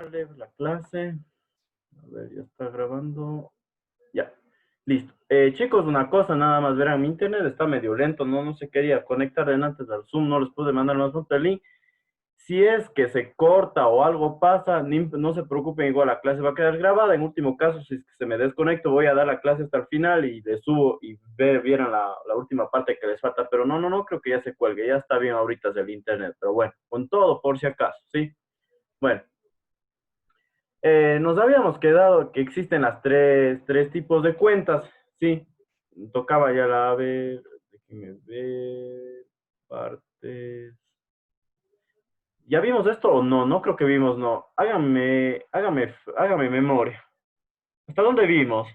darle la clase. A ver, ya está grabando. Ya, listo. Chicos, una cosa, nada más verán, mi internet está medio lento, no se quería conectar antes al Zoom, no les pude mandar más fotos del link. Si es que se corta o algo pasa, no se preocupen, igual la clase va a quedar grabada. En último caso, si es que se me desconecto, voy a dar la clase hasta el final y le subo y vieran la última parte que les falta. Pero no, creo que ya se cuelgue, ya está bien ahorita el internet. Pero bueno, con todo por si acaso, ¿sí? Bueno. Nos habíamos quedado que existen las tres tipos de cuentas, ¿sí? Tocaba ya la, a ver, déjenme ver, partes. ¿Ya vimos esto o no? No creo que vimos, no. Hágame memoria. ¿Hasta dónde vimos?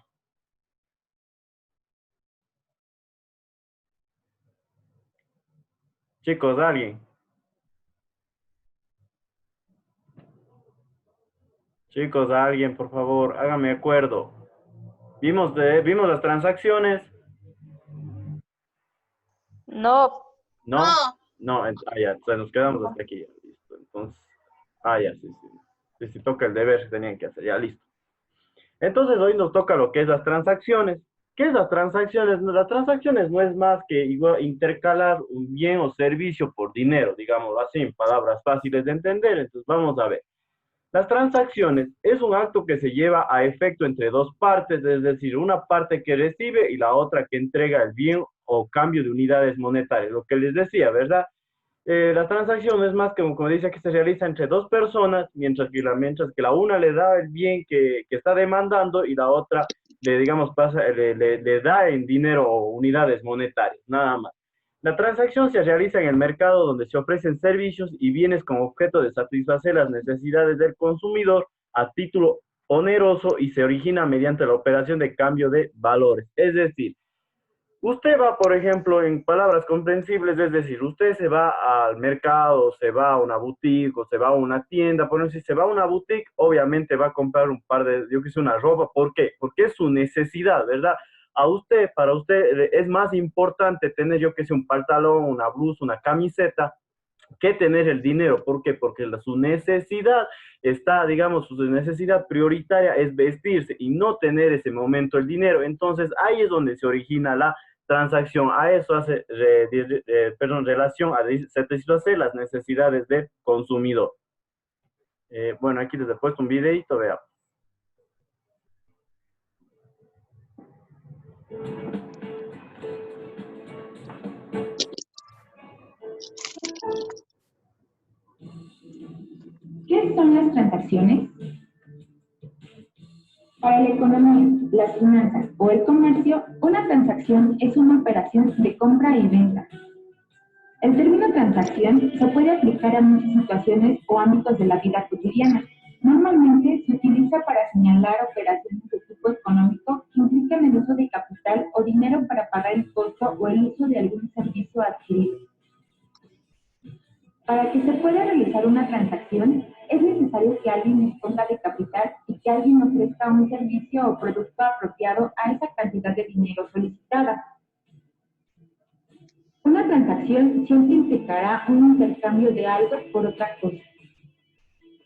Chicos, alguien. Chicos, alguien, por favor, hágame acuerdo. Vimos las transacciones. No. ¿No? No, ya, o sea, nos quedamos hasta aquí. Listo. Entonces, ya, sí. Si toca el deber, tenían que hacer, ya, listo. Entonces, hoy nos toca lo que es las transacciones. ¿Qué es las transacciones? Las transacciones no es más que igual intercalar un bien o servicio por dinero, digamos así, en palabras fáciles de entender. Entonces, vamos a ver. Las transacciones es un acto que se lleva a efecto entre dos partes, es decir, una parte que recibe y la otra que entrega el bien o cambio de unidades monetarias. Lo que les decía, ¿verdad? La transacción es más que, como dice, que se realiza entre dos personas, mientras que la una le da el bien que está demandando y la otra digamos, le da en dinero o unidades monetarias, nada más. La transacción se realiza en el mercado donde se ofrecen servicios y bienes con objeto de satisfacer las necesidades del consumidor a título oneroso y se origina mediante la operación de cambio de valores. Es decir, usted va, por ejemplo, en palabras comprensibles, es decir, usted se va al mercado, se va a una boutique o se va a una tienda, por ejemplo, si se va a una boutique, obviamente va a comprar un par de, yo que sé, una ropa. ¿Por qué? Porque es su necesidad, ¿verdad? Para usted es más importante tener, yo que sé, un pantalón, una blusa, una camiseta, que tener el dinero. ¿Por qué? Porque su necesidad está, digamos, su necesidad prioritaria es vestirse y no tener ese momento el dinero. Entonces, ahí es donde se origina la transacción. A eso hace, relación a satisfacer las necesidades del consumidor. Bueno, aquí les he puesto un videito, veamos. ¿Qué son las transacciones? Para la economía, las finanzas o el comercio, una transacción es una operación de compra y venta. El término transacción se puede aplicar a muchas situaciones o ámbitos de la vida cotidiana. Normalmente se utiliza para señalar operaciones de tipo económico que implican el uso de capital o dinero para pagar el costo o el uso de algún servicio adquirido. Para que se pueda realizar una transacción, es necesario que alguien disponga de capital y que alguien ofrezca un servicio o producto apropiado a esa cantidad de dinero solicitada. Una transacción siempre implicará un intercambio de algo por otra cosa.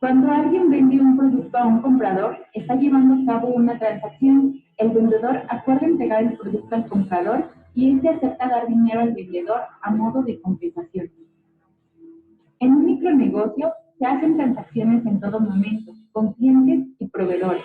Cuando alguien vende un producto a un comprador, está llevando a cabo una transacción. El vendedor acuerda entregar el producto al comprador y éste acepta dar dinero al vendedor a modo de compensación. En un micronegocio se hacen transacciones en todo momento, con clientes y proveedores.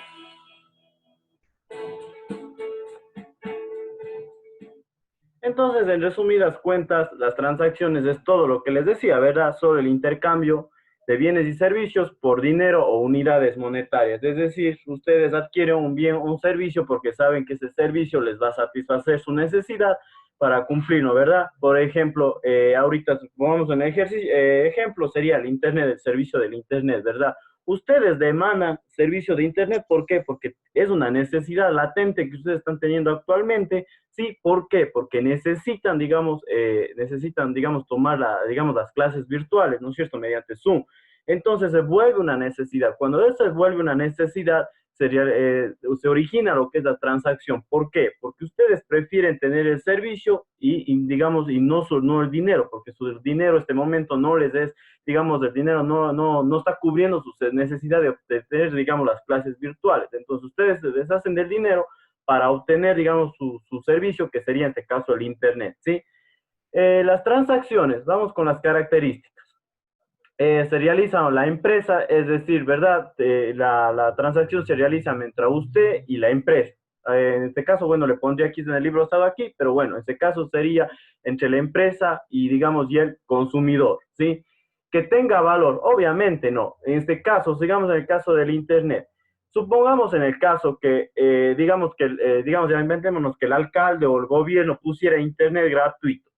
Entonces, en resumidas cuentas, las transacciones es todo lo que les decía, ¿verdad? Sobre el intercambio de bienes y servicios por dinero o unidades monetarias. Es decir, ustedes adquieren un bien o un servicio porque saben que ese servicio les va a satisfacer su necesidad para cumplirlo, ¿verdad? Por ejemplo, ahorita pongamos un ejemplo sería el Internet, el servicio del Internet, ¿verdad? Ustedes demandan servicio de Internet, ¿por qué? Porque es una necesidad latente que ustedes están teniendo actualmente. Sí, ¿por qué? Porque necesitan, digamos, tomar las clases virtuales, ¿no es cierto?, mediante Zoom. Entonces se vuelve una necesidad. Cuando eso se vuelve una necesidad, se origina lo que es la transacción. ¿Por qué? Porque ustedes prefieren tener el servicio digamos, y no el dinero, porque su dinero en este momento no les es, digamos, el dinero no está cubriendo sus necesidades de tener, digamos, las clases virtuales. Entonces, ustedes se deshacen del dinero para obtener, digamos, su servicio, que sería en este caso el Internet, ¿sí? Las transacciones, vamos con las características. Se realiza la empresa, es decir, ¿verdad? La transacción se realiza entre usted y la empresa. En este caso, bueno, le pondría aquí en el libro estado aquí, pero bueno, en este caso sería entre la empresa y, digamos, y el consumidor, ¿sí? Que tenga valor, obviamente no. En este caso, sigamos en el caso del Internet. Supongamos en el caso que, digamos, ya inventémonos que el alcalde o el gobierno pusiera Internet gratuito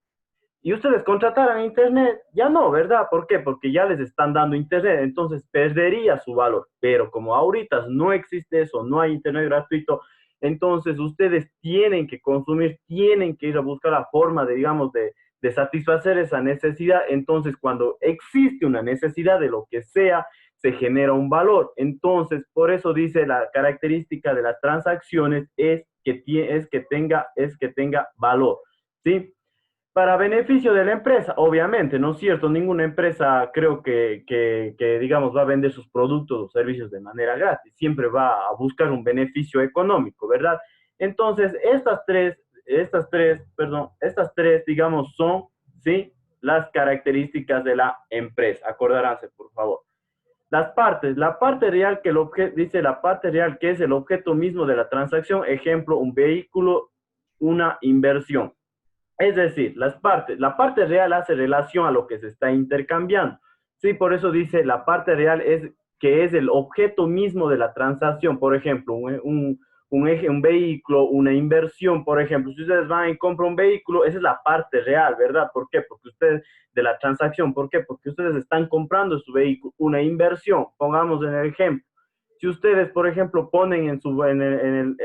y ustedes contrataran Internet, ya no, ¿verdad? ¿Por qué? Porque ya les están dando Internet, entonces perdería su valor. Pero como ahorita no existe eso, no hay Internet gratuito, entonces ustedes tienen que consumir, tienen que ir a buscar la forma de, digamos, de satisfacer esa necesidad. Entonces, cuando existe una necesidad de lo que sea, se genera un valor. Entonces, por eso dice la característica de las transacciones es que tenga valor, ¿sí? Para beneficio de la empresa, obviamente, ¿no es cierto? Ninguna empresa creo digamos, va a vender sus productos o servicios de manera gratis. Siempre va a buscar un beneficio económico, ¿verdad? Entonces, estas tres, digamos, son, ¿sí? Las características de la empresa. Acordaránse, por favor. Las partes, la parte real que dice la parte real que es el objeto mismo de la transacción, ejemplo, un vehículo, una inversión. Es decir, la parte real hace relación a lo que se está intercambiando. Sí, por eso dice la parte real es que es el objeto mismo de la transacción. Por ejemplo, un vehículo, una inversión, por ejemplo, si ustedes van y compran un vehículo, esa es la parte real, ¿verdad? ¿Por qué? Porque ustedes, de la transacción, ¿por qué? Porque ustedes están comprando su vehículo, una inversión, pongamos en el ejemplo. Si ustedes, por ejemplo, ponen en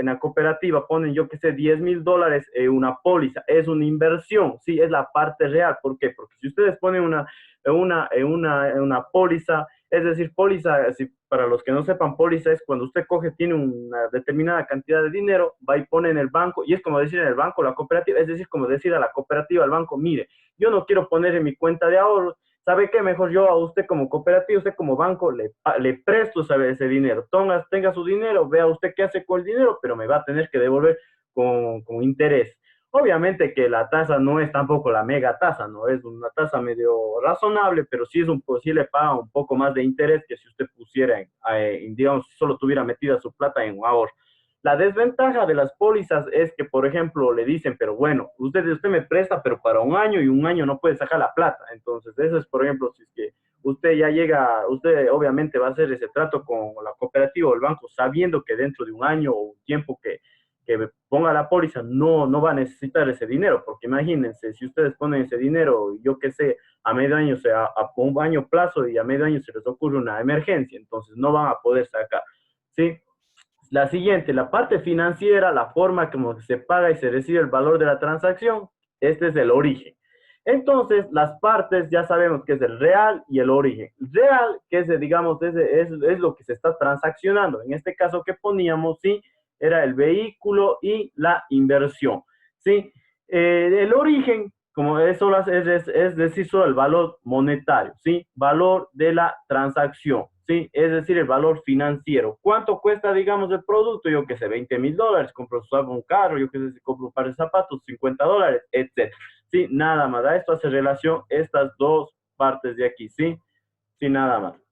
la cooperativa, ponen, yo qué sé, $10,000 una póliza, es una inversión, sí, es la parte real. ¿Por qué? Porque si ustedes ponen una póliza, es decir, póliza, para los que no sepan, póliza es cuando usted tiene una determinada cantidad de dinero, va y pone en el banco, y es como decir en el banco, la cooperativa, es decir, como decir a la cooperativa, al banco, mire, yo no quiero poner en mi cuenta de ahorros. ¿Sabe qué? Mejor yo a usted como cooperativa, usted como banco, le presto, ¿sabe? Ese dinero. Tenga su dinero, vea usted qué hace con el dinero, pero me va a tener que devolver con interés. Obviamente que la tasa no es tampoco la mega tasa, ¿no? Es una tasa medio razonable, pero sí le paga un poco más de interés que si usted pusiera, digamos, si solo tuviera metida su plata en un ahorro. La desventaja de las pólizas es que, por ejemplo, le dicen, pero bueno, usted me presta, pero para un año y un año no puede sacar la plata. Entonces, eso es, por ejemplo, si es que usted obviamente va a hacer ese trato con la cooperativa o el banco, sabiendo que dentro de un año o un tiempo que ponga la póliza no va a necesitar ese dinero, porque imagínense, si ustedes ponen ese dinero, yo qué sé, a medio año, o sea, a un año plazo y a medio año se les ocurre una emergencia, entonces no van a poder sacar, ¿sí? La siguiente, la parte financiera, la forma como se paga y se recibe el valor de la transacción, este es el origen. Entonces, las partes ya sabemos que es el real y el origen. Real, que es, digamos, es lo que se está transaccionando. En este caso que poníamos, sí, era el vehículo y la inversión, ¿sí? El origen, como eso es decir, solo el valor monetario, ¿sí? Valor de la transacción, ¿sí? Es decir, el valor financiero. ¿Cuánto cuesta, digamos, el producto? Yo que sé, $20,000, compro un carro, yo que sé, compro un par de zapatos, $50, etc. ¿Sí? Nada más. A esto hace relación estas dos partes de aquí, ¿sí? Sí, nada más.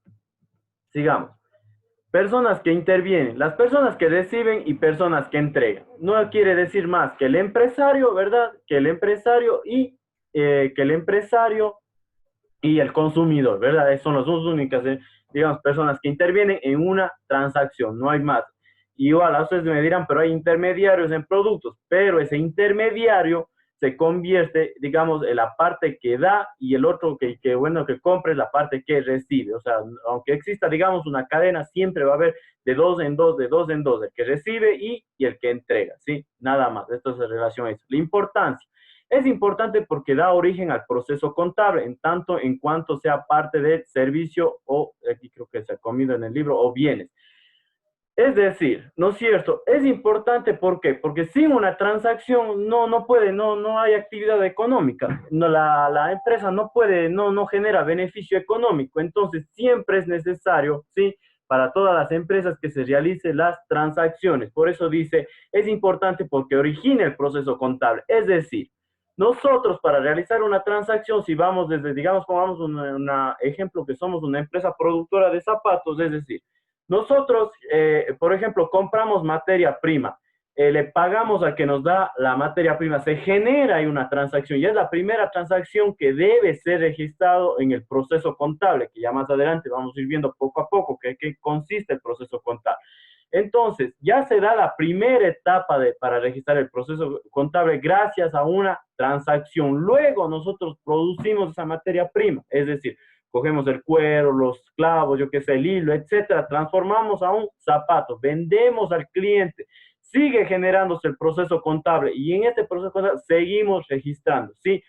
Sigamos. Personas que intervienen, las personas que reciben y personas que entregan. No quiere decir más que el empresario, ¿verdad? Que el empresario y el consumidor, ¿verdad? Son las dos únicas, digamos, personas que intervienen en una transacción, no hay más. Igual, a ustedes me dirán, pero hay intermediarios en productos, pero ese intermediario se convierte, digamos, en la parte que da y el otro que compra es la parte que recibe. O sea, aunque exista, digamos, una cadena, siempre va a haber de dos en dos, el que recibe y el que entrega, ¿sí? Nada más, esto es en relación a eso. La importancia. Es importante porque da origen al proceso contable, en tanto en cuanto sea parte del servicio o, aquí creo que se ha comido en el libro, o bienes. Es decir, ¿no es cierto? Es importante, ¿por qué? Porque sin una transacción no hay actividad económica. No, la empresa no puede, no genera beneficio económico. Entonces, siempre es necesario, ¿sí? Para todas las empresas que se realicen las transacciones. Por eso dice, es importante porque origina el proceso contable. Es decir, nosotros para realizar una transacción, si vamos desde, digamos, pongamos un ejemplo que somos una empresa productora de zapatos, es decir, nosotros, por ejemplo, compramos materia prima, le pagamos al que nos da la materia prima, se genera ahí una transacción y es la primera transacción que debe ser registrado en el proceso contable, que ya más adelante vamos a ir viendo poco a poco qué consiste el proceso contable. Entonces, ya se da la primera etapa para registrar el proceso contable gracias a una transacción. Luego nosotros producimos esa materia prima, es decir, cogemos el cuero, los clavos, yo qué sé, el hilo, etcétera, transformamos a un zapato, vendemos al cliente, sigue generándose el proceso contable y en este proceso contable seguimos registrando, ¿sí?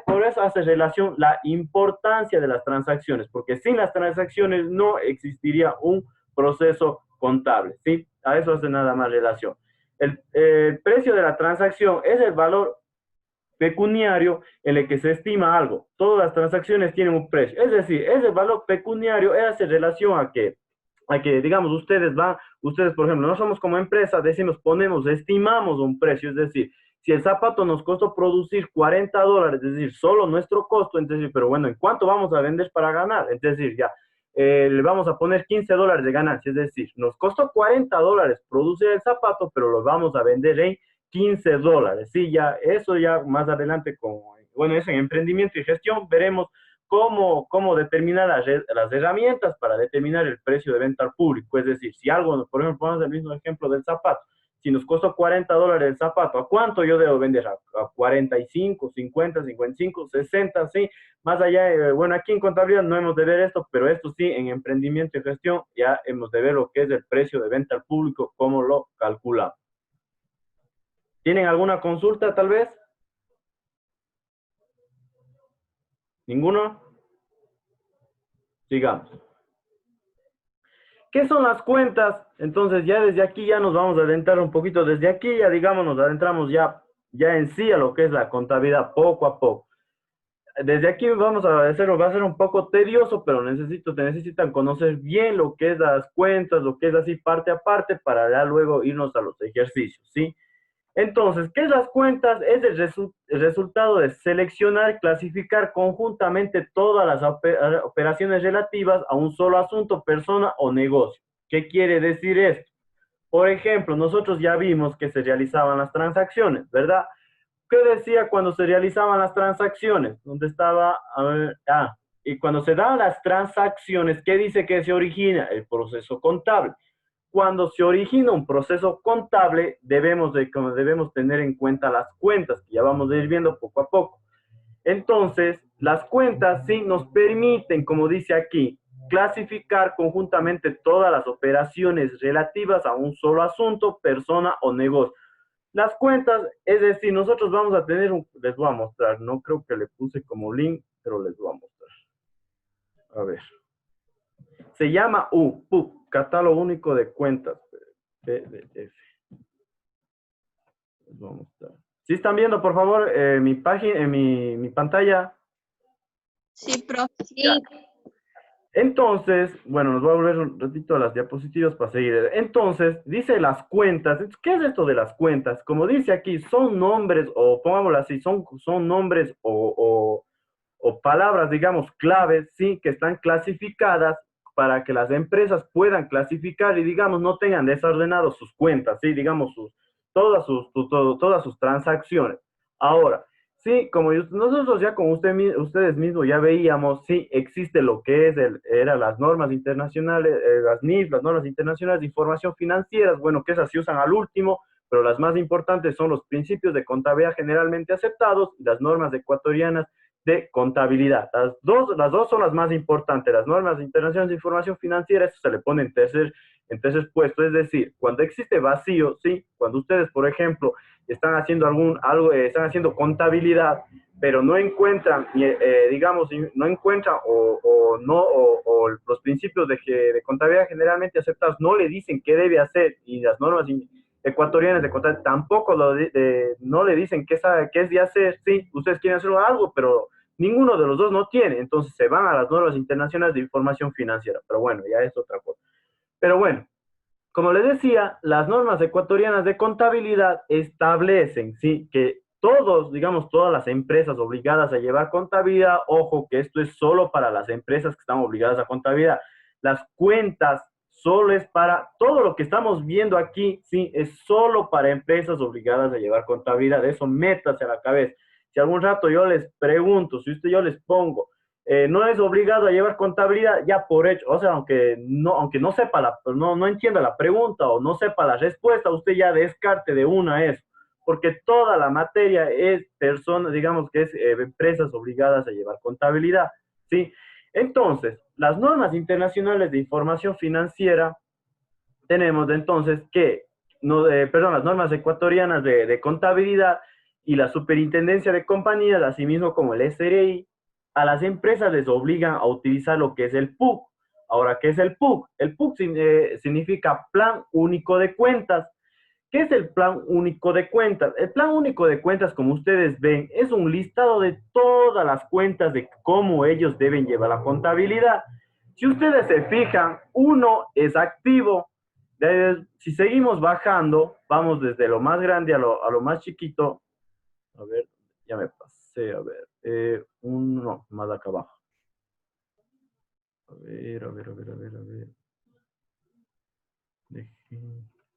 Por eso hace relación la importancia de las transacciones, porque sin las transacciones no existiría un proceso contable, ¿sí? A eso hace nada más relación. El precio de la transacción es el valor pecuniario en el que se estima algo. Todas las transacciones tienen un precio. Es decir, ese valor pecuniario hace relación a que, digamos, ustedes, por ejemplo, no somos como empresa, decimos, estimamos un precio, es decir, si el zapato nos costó producir $40, es decir, solo nuestro costo, entonces, pero bueno, ¿en cuánto vamos a vender para ganar? Es decir, ya, le vamos a poner $15 de ganancia, es decir, nos costó $40 producir el zapato, pero lo vamos a vender en $15. Sí, ya, eso ya más adelante, bueno, eso en emprendimiento y gestión, veremos cómo determinar las herramientas para determinar el precio de venta al público. Es decir, si algo, por ejemplo, ponemos el mismo ejemplo del zapato. Si nos costó $40 el zapato, ¿a cuánto yo debo vender? ¿A 45, 50, 55, 60? Sí, más allá, bueno, aquí en contabilidad no hemos de ver esto, pero esto sí, en emprendimiento y gestión ya hemos de ver lo que es el precio de venta al público, cómo lo calculamos. ¿Tienen alguna consulta tal vez? ¿Ninguno? Sigamos. ¿Qué son las cuentas? Entonces ya desde aquí ya nos vamos a adentrar un poquito. Desde aquí ya digamos nos adentramos ya en sí a lo que es la contabilidad poco a poco. Desde aquí vamos a hacerlo, va a ser un poco tedioso, pero necesitan conocer bien lo que es las cuentas, lo que es así parte a parte para ya luego irnos a los ejercicios, ¿sí? Entonces, ¿qué es las cuentas? Es el resultado de seleccionar y clasificar conjuntamente todas las operaciones relativas a un solo asunto, persona o negocio. ¿Qué quiere decir esto? Por ejemplo, nosotros ya vimos que se realizaban las transacciones, ¿verdad? ¿Qué decía cuando se realizaban las transacciones? ¿Dónde estaba? A ver, y cuando se dan las transacciones, ¿qué dice que se origina? El proceso contable. Cuando se origina un proceso contable, debemos tener en cuenta las cuentas, que ya vamos a ir viendo poco a poco. Entonces, las cuentas sí nos permiten, como dice aquí, clasificar conjuntamente todas las operaciones relativas a un solo asunto, persona o negocio. Las cuentas, es decir, nosotros vamos a tener les voy a mostrar, no creo que le puse como link, pero les voy a mostrar. A ver. Se llama PUC, Catálogo Único de Cuentas. PDF. Les voy a mostrar. ¿Sí están viendo, por favor, mi página, mi pantalla? Sí, profe. Sí. Entonces, bueno, nos voy a volver un ratito a las diapositivas para seguir. Entonces, dice las cuentas. ¿Qué es esto de las cuentas? Como dice aquí, son nombres, o pongámoslo así, son nombres o palabras, digamos, claves, ¿sí? Que están clasificadas para que las empresas puedan clasificar y, digamos, no tengan desordenados sus cuentas, ¿sí? Digamos, todas sus transacciones. Ahora, sí, como nosotros ya con ustedes mismos ya veíamos, sí, existe lo que eran las normas internacionales, las NIF, las normas internacionales de información financiera, bueno, que esas se usan al último, pero las más importantes son los principios de contabilidad generalmente aceptados y las normas ecuatorianas de contabilidad. Las dos son las más importantes. Las normas internacionales de información financiera, eso se le pone en tercer puesto. Es decir, cuando existe vacío, ¿sí? Cuando ustedes, por ejemplo, están haciendo están haciendo contabilidad, pero no encuentran, digamos, no encuentran o los principios de contabilidad generalmente aceptados no le dicen qué debe hacer y las normas ecuatorianas de contabilidad tampoco no le dicen qué es de hacer. Sí, ustedes quieren hacer algo, pero ninguno de los dos no tiene, entonces se van a las normas internacionales de información financiera, pero bueno, ya es otra cosa. Pero bueno, como les decía, las normas ecuatorianas de contabilidad establecen, ¿sí?, que todos, digamos, todas las empresas obligadas a llevar contabilidad, ojo que esto es solo para las empresas que están obligadas a contabilidad. Las cuentas solo es para, todo lo que estamos viendo aquí, sí, es solo para empresas obligadas a llevar contabilidad. Eso métase a la cabeza. Si algún rato yo les pregunto, si yo les pongo, no es obligado a llevar contabilidad, ya por hecho, o sea, aunque no sepa no entienda la pregunta o no sepa la respuesta, usted ya descarte de una eso, porque toda la materia es personas, digamos que es empresas obligadas a llevar contabilidad, ¿sí? Entonces, las normas internacionales de información financiera, tenemos entonces que, no, perdón, las normas ecuatorianas de contabilidad y la superintendencia de compañías, asimismo como el SRI, a las empresas les obligan a utilizar lo que es el PUC. Ahora, ¿qué es el PUC? El PUC significa Plan Único de Cuentas. ¿Qué es el Plan Único de Cuentas? El Plan Único de Cuentas, como ustedes ven, es un listado de todas las cuentas de cómo ellos deben llevar la contabilidad. Si ustedes se fijan, uno es activo. Si seguimos bajando, vamos desde lo más grande a lo más chiquito. A ver, ya me pasé, a ver. No, más acá abajo. A ver.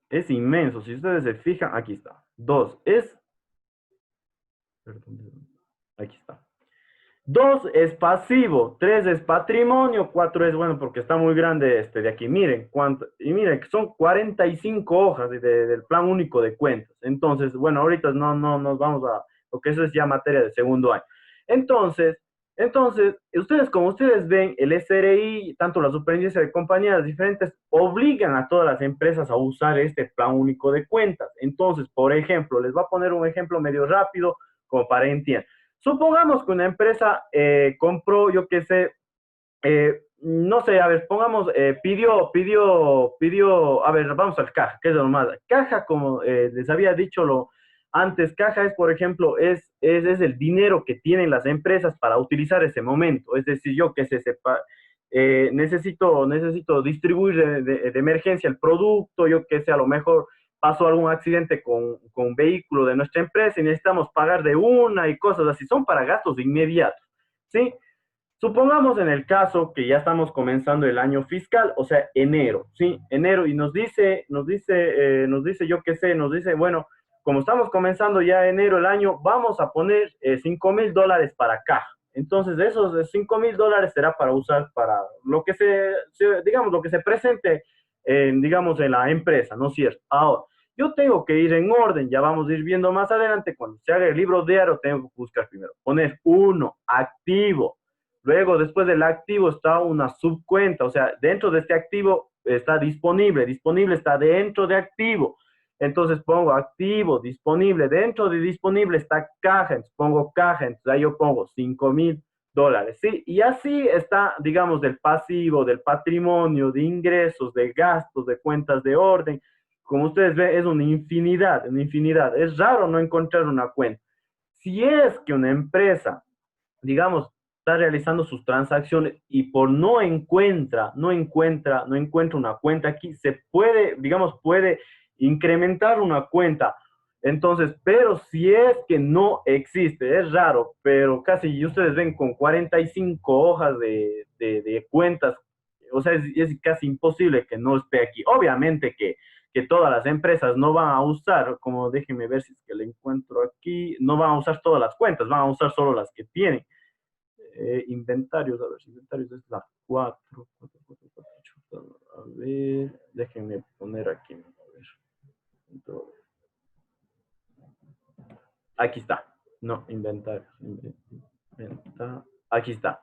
Es inmenso, si ustedes se fijan, aquí está. 2 es... Perdón, aquí está. 2 es pasivo, 3 es patrimonio, 4 es, bueno, porque está muy grande este de aquí. Miren, y miren, que son 45 hojas del Plan Único de Cuentas. Entonces, bueno, ahorita no nos vamos a, porque eso es ya materia de segundo año. Entonces, ustedes, como ustedes ven, el SRI, tanto la superintendencia de compañías diferentes, obligan a todas las empresas a usar este Plan Único de Cuentas. Entonces, por ejemplo, les voy a poner un ejemplo medio rápido, como para entender. Supongamos que una empresa compró, yo qué sé, no sé, a ver, pongamos, pidió, a ver, vamos al caja, que es lo más. Caja, como les había dicho antes, caja es, por ejemplo, es el dinero que tienen las empresas para utilizar ese momento. Es decir, yo que sé, necesito distribuir de emergencia el producto, yo que sé, a lo mejor pasó algún accidente con un vehículo de nuestra empresa y necesitamos pagar de una y cosas así, son para gastos inmediatos, ¿sí? Supongamos en el caso que ya estamos comenzando el año fiscal, o sea, enero, ¿sí? Enero, y nos dice, yo qué sé, nos dice, bueno, como estamos comenzando ya enero el año, vamos a poner $5,000 para caja. Entonces, esos $5,000 será para usar para lo que digamos, lo que se presente, digamos, en la empresa, ¿no es cierto? Ahora, yo tengo que ir en orden, ya vamos a ir viendo más adelante, cuando se haga el libro diario, tengo que buscar primero, poner 1, activo. Luego, después del activo está una subcuenta, o sea, dentro de este activo está disponible está dentro de activo. Entonces pongo activo, disponible, dentro de disponible está caja, entonces pongo caja, entonces ahí yo pongo $5,000, ¿sí? Y así está, digamos, del pasivo, del patrimonio, de ingresos, de gastos, de cuentas de orden. Como ustedes ven, es una infinidad. Es raro no encontrar una cuenta. Si es que una empresa, digamos, está realizando sus transacciones y por no encuentra una cuenta aquí, se puede, digamos, puede incrementar una cuenta. Entonces, pero si es que no existe, es raro, pero casi ustedes ven con 45 hojas de cuentas, o sea, es casi imposible que no esté aquí. Obviamente que todas las empresas no van a usar, como déjenme ver si es que le encuentro aquí, no van a usar todas las cuentas, van a usar solo las que tienen. Inventarios, a ver, inventarios es la 4, 4, 4, 4, 8, a ver, déjenme poner aquí, a ver. Aquí está, no, inventarios, aquí está.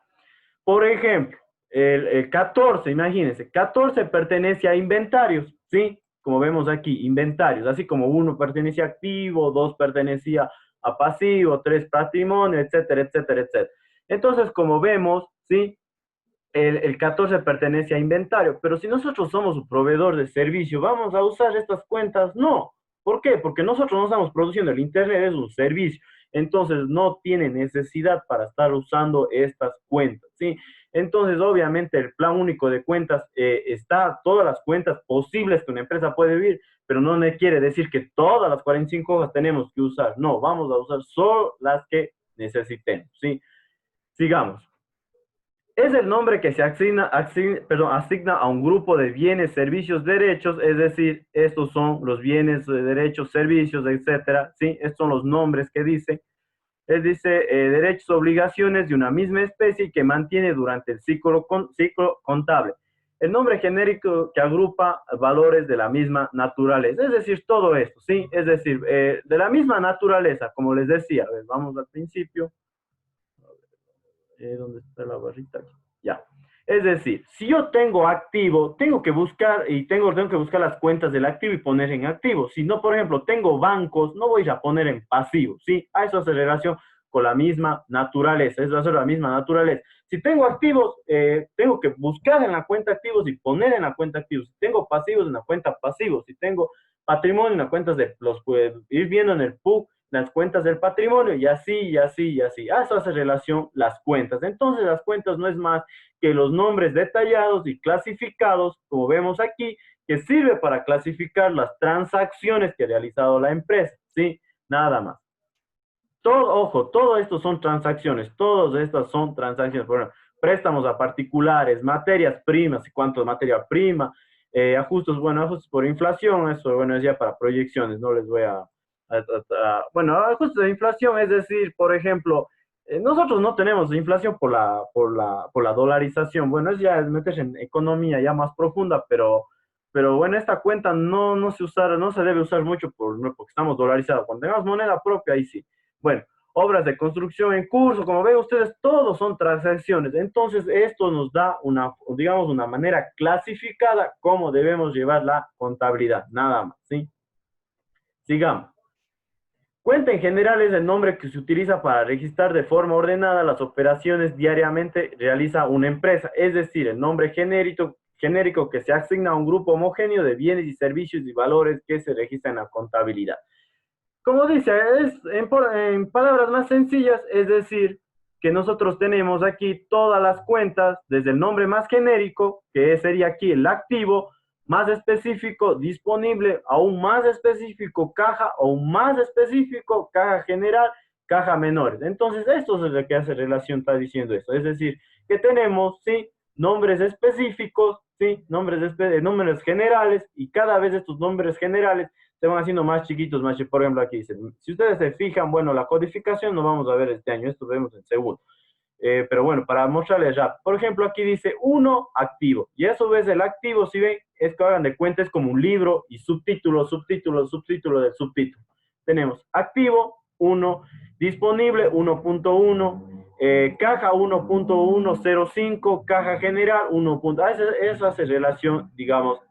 Por ejemplo, el 14, imagínense, 14 pertenece a inventarios, ¿sí? Como vemos aquí, inventarios, así como 1 pertenecía a activo, 2 pertenecía a pasivo, 3 patrimonio, etcétera, etcétera, etcétera. Entonces, como vemos, ¿sí? El 14 pertenece a inventario, pero si nosotros somos un proveedor de servicio, ¿vamos a usar estas cuentas? No. ¿Por qué? Porque nosotros no estamos produciendo, el Internet es un servicio, entonces no tiene necesidad para estar usando estas cuentas, ¿sí? Entonces, obviamente, el plan único de cuentas está todas las cuentas posibles que una empresa puede vivir, pero no me quiere decir que todas las 45 hojas tenemos que usar, no, vamos a usar solo las que necesitemos, ¿sí? Sigamos. Es el nombre que se asigna a un grupo de bienes, servicios, derechos, es decir, estos son los bienes, derechos, servicios, etcétera, ¿sí? Estos son los nombres que dice. Él dice derechos, obligaciones de una misma especie que mantiene durante el ciclo contable. El nombre genérico que agrupa valores de la misma naturaleza, es decir, todo esto, ¿sí? Es decir, de la misma naturaleza, como les decía, vamos al principio. ¿Dónde está la barrita? Ya. Es decir, si yo tengo activo, tengo que buscar las cuentas del activo y poner en activo. Si no, por ejemplo, tengo bancos, no voy a poner en pasivo, ¿sí? A eso hace relación con la misma naturaleza, eso hace la misma naturaleza. Si tengo activos, tengo que buscar en la cuenta activos y poner en la cuenta activos. Si tengo pasivos, en la cuenta pasivos. Si tengo patrimonio, en la cuenta de los ir viendo en el PUC las cuentas del patrimonio, y así, y así, y así. A eso hace relación las cuentas. Entonces, las cuentas no es más que los nombres detallados y clasificados, como vemos aquí, que sirve para clasificar las transacciones que ha realizado la empresa, ¿sí? Nada más. Todo, ojo, todo esto son transacciones, todas estas son transacciones. Bueno, préstamos a particulares, materias primas, y cuánto es materia prima, ajustes, bueno, ajustes por inflación, eso, bueno, es ya para proyecciones, no les voy bueno, ajustes de inflación, es decir, por ejemplo, nosotros no tenemos inflación por la dolarización, bueno, es ya meterse en economía ya más profunda, pero bueno, esta cuenta no se debe usar mucho porque estamos dolarizados. Cuando tengamos moneda propia, ahí sí. Bueno, obras de construcción en curso, como ven ustedes, todos son transacciones. Entonces, esto nos da digamos, una manera clasificada cómo debemos llevar la contabilidad, nada más, ¿sí? Sigamos. Cuenta en general es el nombre que se utiliza para registrar de forma ordenada las operaciones diariamente realiza una empresa, es decir, el nombre genérico que se asigna a un grupo homogéneo de bienes y servicios y valores que se registran en la contabilidad. Como dice, en palabras más sencillas, es decir, que nosotros tenemos aquí todas las cuentas, desde el nombre más genérico, que sería aquí el activo, más específico, disponible, aún más específico, caja, aún más específico, caja general, caja menores. Entonces, esto es lo que hace relación, está diciendo esto. Es decir, que tenemos, ¿sí? Nombres específicos, ¿sí? Nombres generales, y cada vez estos nombres generales se van haciendo más chiquitos, por ejemplo, aquí dice, si ustedes se fijan, bueno, la codificación no vamos a ver este año, esto vemos en segundo. Pero bueno, para mostrarles ya, por ejemplo, aquí dice 1 activo, y a su vez el activo, si ven, es que hagan de cuenta, es como un libro y subtítulo, subtítulo, subtítulo del subtítulo. Tenemos activo 1, disponible 1.1, caja 1.105, caja general 1. Eso hace relación, digamos,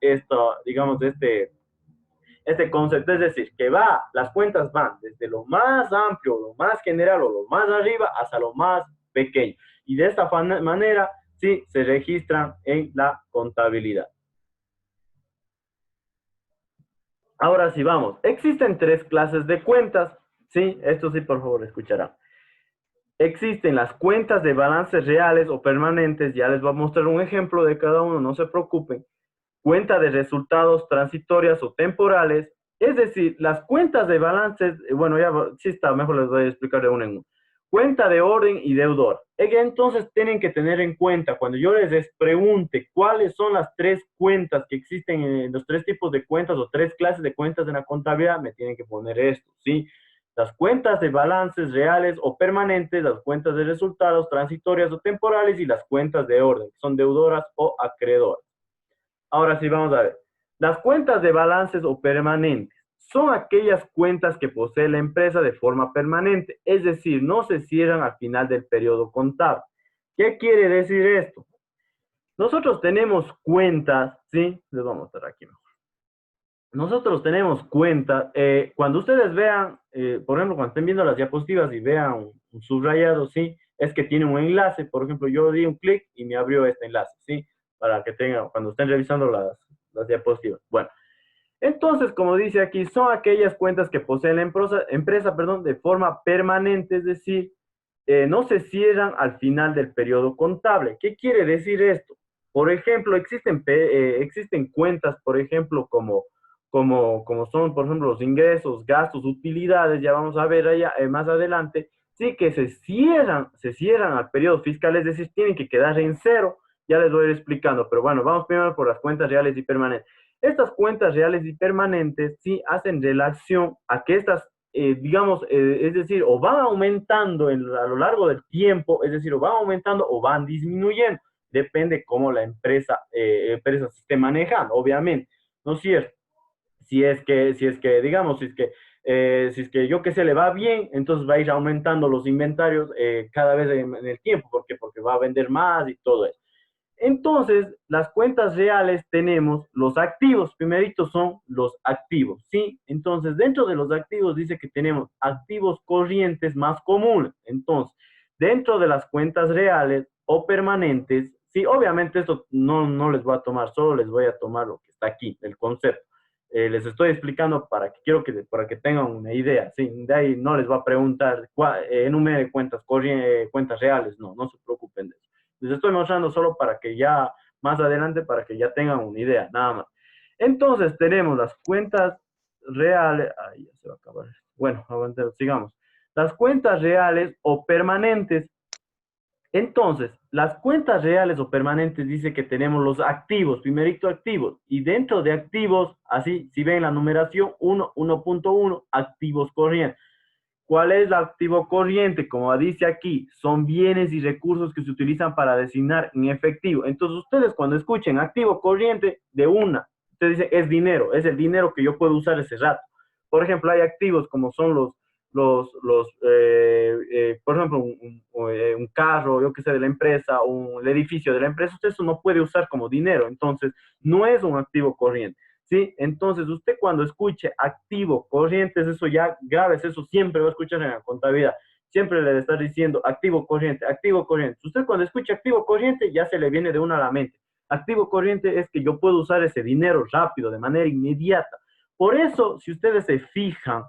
este concepto, es decir, que las cuentas van desde lo más amplio, lo más general o lo más arriba hasta lo más pequeño. Y de esta manera, sí, se registran en la contabilidad. Ahora sí, vamos. Existen 3 clases de cuentas, ¿sí? Esto sí, por favor, escucharán. Existen las cuentas de balances reales o permanentes, ya les voy a mostrar un ejemplo de cada uno, no se preocupen. Cuenta de resultados transitorias o temporales, es decir, las cuentas de balances, bueno, ya sí está, mejor les voy a explicar de uno en uno. Cuenta de orden y deudor. Entonces tienen que tener en cuenta, cuando yo les pregunte cuáles son las 3 cuentas que existen en los 3 tipos de cuentas o 3 clases de cuentas en la contabilidad, me tienen que poner esto, ¿sí? Las cuentas de balances reales o permanentes, las cuentas de resultados transitorias o temporales y las cuentas de orden, que son deudoras o acreedoras. Ahora sí, vamos a ver. Las cuentas de balances o permanentes son aquellas cuentas que posee la empresa de forma permanente, es decir, no se cierran al final del periodo contable. ¿Qué quiere decir esto? Nosotros tenemos cuentas, ¿sí? Les voy a mostrar aquí mejor. nosotros tenemos cuenta, cuando ustedes vean, por ejemplo, cuando estén viendo las diapositivas y vean un subrayado, ¿sí? Es que tiene un enlace, por ejemplo, yo di un clic y me abrió este enlace, ¿sí? Para que tengan, cuando estén revisando las diapositivas. Bueno, entonces, como dice aquí, son aquellas cuentas que posee la empresa, perdón, de forma permanente, es decir, no se cierran al final del periodo contable. ¿Qué quiere decir esto? Por ejemplo, existen cuentas, por ejemplo, como son, por ejemplo, los ingresos, gastos, utilidades, ya vamos a ver allá más adelante, sí que se cierran al periodo fiscal, es decir, tienen que quedar en cero. Ya les voy a ir explicando, pero bueno, vamos primero por las cuentas reales y permanentes. Estas cuentas reales y permanentes sí hacen relación a que estas, digamos, es decir, o van aumentando a lo largo del tiempo, es decir, o van aumentando o van disminuyendo. Depende cómo la empresa se esté manejando, obviamente. ¿No es cierto? Digamos, si es que yo que sé, le va bien, entonces va a ir aumentando los inventarios cada vez en el tiempo. ¿Por qué? Porque va a vender más y todo eso. Entonces, las cuentas reales tenemos los activos. Primeritos son los activos, ¿sí? Entonces, dentro de los activos dice que tenemos activos corrientes más comunes. Entonces, dentro de las cuentas reales o permanentes, sí, obviamente esto no les voy a tomar, solo les voy a tomar lo que está aquí, el concepto. Les estoy explicando para que tengan una idea, ¿sí? De ahí no les voy a preguntar, enumere cuentas reales, no se preocupen de eso. Les estoy mostrando solo para que ya, más adelante, para que ya tengan una idea, nada más. Entonces, tenemos las cuentas reales, ahí ya se va a acabar. Bueno, sigamos. Las cuentas reales o permanentes. Entonces, las cuentas reales o permanentes dice que tenemos los activos, primerito activos, y dentro de activos, así, si ven la numeración 1.1, activos corrientes. ¿Cuál es el activo corriente? Como dice aquí, son bienes y recursos que se utilizan para designar en efectivo. Entonces, ustedes cuando escuchen activo corriente de una, ustedes dicen es dinero, es el dinero que yo puedo usar ese rato. Por ejemplo, hay activos como son por ejemplo, un carro, yo que sé, de la empresa, el edificio de la empresa, usted eso no puede usar como dinero, entonces no es un activo corriente. ¿Sí? Entonces, usted cuando escuche activo, corrientes, eso ya graves, eso siempre va a escuchar en la contabilidad. Siempre le está diciendo activo, corriente, activo, corriente. Usted cuando escucha activo, corriente, ya se le viene de una a la mente. Activo, corriente es que yo puedo usar ese dinero rápido, de manera inmediata. Por eso, si ustedes se fijan,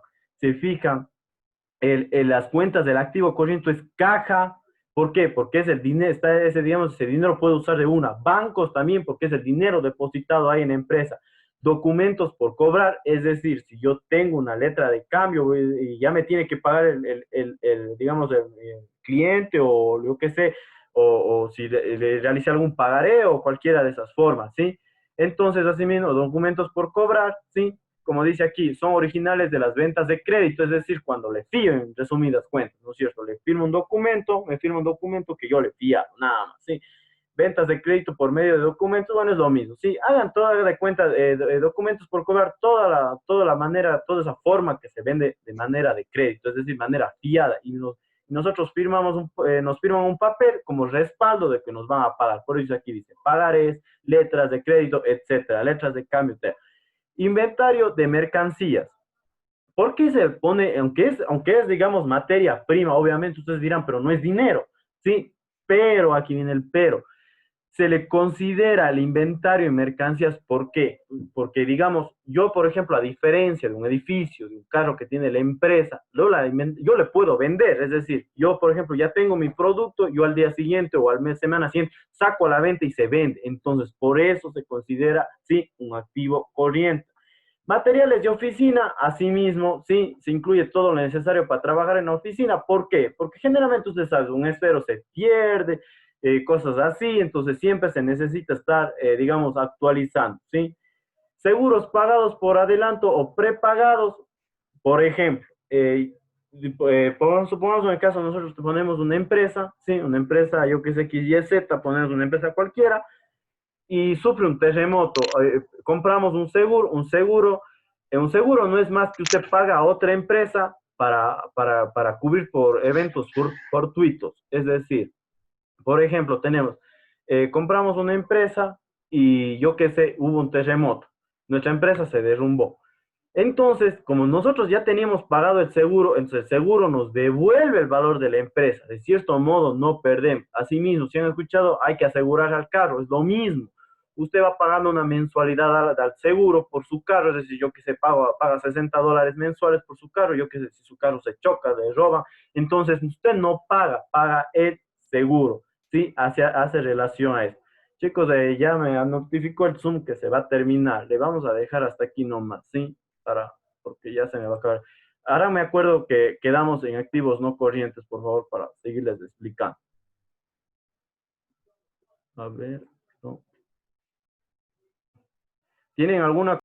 las cuentas del activo corriente es caja. ¿Por qué? Porque es el dinero, digamos, ese dinero puede usar de una. Bancos también, porque es el dinero depositado ahí en la empresa. Documentos por cobrar, es decir, si yo tengo una letra de cambio y ya me tiene que pagar digamos, el cliente o lo que sé, o si le realice algún pagaré o cualquiera de esas formas, ¿sí? Entonces, asimismo, documentos por cobrar, ¿sí? Como dice aquí, son originales de las ventas de crédito, es decir, cuando le fío en resumidas cuentas, ¿no es cierto? Le firmo un documento, me firma un documento que yo le fío, nada más, ¿sí? Ventas de crédito por medio de documentos, bueno, es lo mismo, ¿sí? Hagan toda de cuenta, documentos por cobrar toda la manera, toda esa forma que se vende de manera de crédito, es decir, manera fiada, y nosotros nos firman un papel como respaldo de que nos van a pagar, por eso aquí dice pagarés, letras de crédito, etcétera, letras de cambio, etcétera. Inventario de mercancías. ¿Por qué se pone, aunque es, digamos, materia prima, obviamente ustedes dirán, pero no es dinero, ¿sí? Pero, aquí viene el pero, se le considera el inventario de mercancías, ¿por qué? Porque, digamos, yo, por ejemplo, a diferencia de un edificio, de un carro que tiene la empresa, yo le puedo vender, es decir, yo, por ejemplo, ya tengo mi producto, yo al día siguiente o al mes, semana siguiente, saco a la venta y se vende. Entonces, por eso se considera, sí, un activo corriente. Materiales de oficina, asimismo, sí, se incluye todo lo necesario para trabajar en la oficina. ¿Por qué? Porque generalmente usted sabe, un esfero se pierde, cosas así, entonces siempre se necesita estar, digamos, actualizando, ¿sí? Seguros pagados por adelanto o prepagados, por ejemplo, supongamos en el caso nosotros ponemos una empresa, ¿sí? Una empresa, yo que sé, X, Y, Z, ponemos una empresa cualquiera, y sufre un terremoto, compramos un seguro no es más que usted paga a otra empresa para cubrir por eventos fortuitos, es decir, por ejemplo, compramos una empresa y yo qué sé, hubo un terremoto. nuestra empresa se derrumbó. Entonces, como nosotros ya teníamos pagado el seguro, entonces el seguro nos devuelve el valor de la empresa. De cierto modo, no perdemos. Asimismo, si han escuchado, hay que asegurar al carro. Es lo mismo. Usted va pagando una mensualidad al seguro por su carro. Es decir, yo que sé, paga $60 mensuales por su carro. Yo que sé, si su carro se choca, le roban. Entonces, usted no paga, paga el seguro. ¿Sí? Hace relación a esto. Chicos, ya me notificó el Zoom que se va a terminar. Le vamos a dejar hasta aquí nomás, ¿sí? Porque ya se me va a acabar. Ahora me acuerdo que quedamos en activos no corrientes, por favor, para seguirles explicando. A ver, no. ¿Tienen alguna